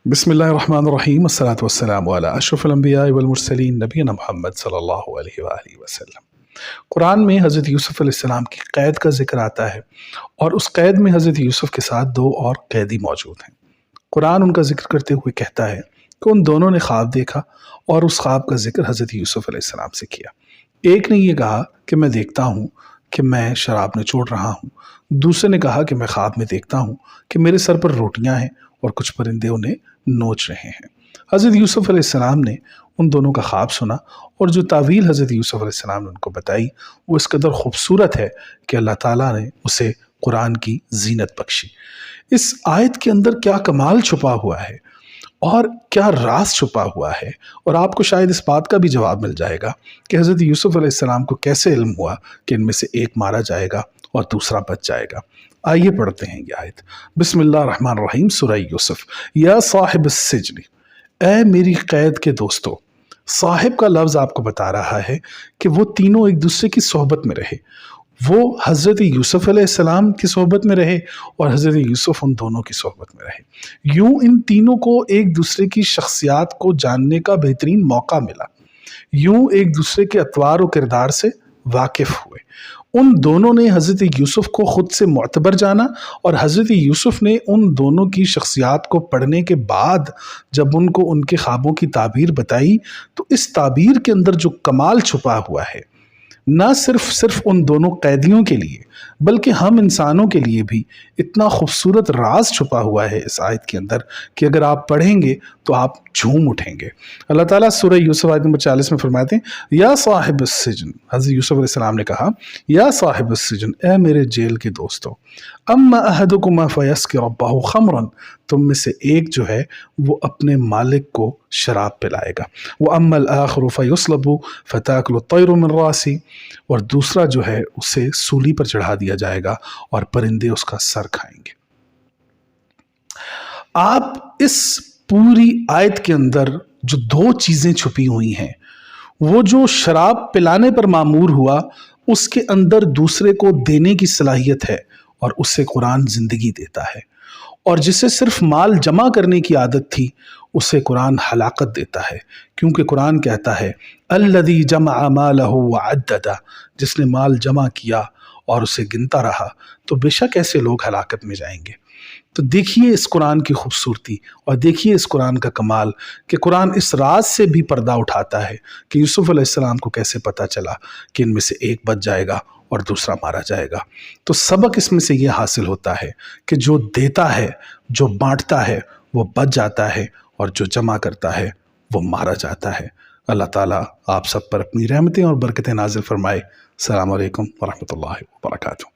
बिस्मिल्लाहिर्रहमानिर्रहीम अस्सलातु वस्सलामु अला अशरफिल अंबिया वल मुरसलीन नबीना मोहम्मद सल्लल्लाहु अलैहि वसल्लम। कुरान में हज़रत यूसुफ़ अलैहिस्सलाम की क़ैद का ज़िक्र आता है और उस क़ैद में हज़रत यूसुफ़ के साथ दो और कैदी मौजूद हैं। कुरान उनका ज़िक्र करते हुए कहता है कि उन दोनों ने ख्वाब देखा और उस ख्वाब का ज़िक्र हज़रत यूसुफ़ अलैहिस्सलाम से किया। एक ने ये कहा कि मैं देखता हूँ कि मैं शराब निचोड़ रहा हूँ, दूसरे ने कहा कि मैं ख्वाब में देखता हूँ कि मेरे सर पर रोटियाँ हैं और कुछ परिंदे उन्हें नोच रहे हैं। हज़रत यूसुफ़ अलैहिस्सलाम ने उन दोनों का ख्वाब सुना और जो तावील हज़रत यूसुफ़ अलैहिस्सलाम ने उनको बताई वो इस कदर खूबसूरत है कि अल्लाह ताला ने उसे कुरान की ज़ीनत बख्शी। इस आयत के अंदर क्या कमाल छुपा हुआ है और क्या राज छुपा हुआ है, और आपको शायद इस बात का भी जवाब मिल जाएगा कि हज़रत यूसुफ़ अलैहिस्सलाम को कैसे इल्म हुआ कि इनमें से एक मारा जाएगा और दूसरा बच जाएगा। आइए पढ़ते हैं ये आयत। बिस्मिल्लाहिर्रहमानिर्रहीम। सूरह यूसुफ। या साहिब सिजनी, ए मेरी कैद के दोस्तों। साहिब का लफ्ज़ आपको बता रहा है कि वो तीनों एक दूसरे की सोहबत में रहे। वो हज़रत यूसुफ़ अलैहिस्सलाम की सोहबत में रहे और हज़रत यूसुफ़ उन दोनों की सोहबत में रहे। यूं इन तीनों को एक दूसरे की शख्सियात को जानने का बेहतरीन मौका मिला। यूं एक दूसरे के अतवार व किरदार से वाकिफ़ हुए। उन दोनों ने हज़रत यूसुफ़ को ख़ुद से मुअतबर जाना और हज़रत यूसुफ़ ने उन दोनों की शख्सियात को पढ़ने के बाद जब उनको उनके ख्वाबों की ताबीर बताई तो इस ताबीर के अंदर जो कमाल छुपा हुआ है, ना सिर्फ उन दोनों कैदियों के लिए बल्कि हम इंसानों के लिए भी इतना खूबसूरत राज छुपा हुआ है इस आयत के अंदर कि अगर आप पढ़ेंगे तो आप झूम उठेंगे। अल्लाह ताला सूरह यूसुफ आयत नंबर 40 में फरमाते हैं, या साहिब सिजन, हज़रत यूसुफ अलैहिस्सलाम ने कहा, या साहिब सिजन, ए मेरे जेल के दोस्तों, अम्मा अहदुकुमा फयस्की रब्बहु खमरन, तुम में से एक जो है वो अपने मालिक को शराब पिलाएगा। वो अम्मल आखिरु फयुस्लबु फताकुलु तैरु मिन रासी, और दूसरा जो है उसे सूली पर चढ़ा दिया जाएगा और परिंदे उसका सर खाएंगे। आप इस पूरी आयत के अंदर जो दो चीज़ें छुपी हुई हैं, वो जो शराब पिलाने पर मामूर हुआ उसके अंदर दूसरे को देने की सलाहियत है और उससे कुरान ज़िंदगी देता है, और जिसे सिर्फ माल जमा करने की आदत थी उसे कुरान हलाकत देता है, क्योंकि कुरान कहता है अल्लज़ी जमअ मालहु व अद्ददा, जिसने माल जमा किया और उसे गिनता रहा तो बेशक ऐसे लोग हलाकत में जाएंगे। तो देखिए इस कुरान की खूबसूरती और देखिए इस कुरान का कमाल कि कुरान इस राज से भी पर्दा उठाता है कि यूसुफ अलैहिस्सलाम को कैसे पता चला कि इनमें से एक बच जाएगा और दूसरा मारा जाएगा। तो सबक इसमें से ये हासिल होता है कि जो देता है, जो बांटता है वो बच जाता है, और जो जमा करता है वो मारा जाता है। अल्लाह ताला आप सब पर अपनी रहमतें और बरकतें नाज़िल फरमाए। अस्सलामु अलैकुम व रहमतुल्लाहि व बरकातुहू।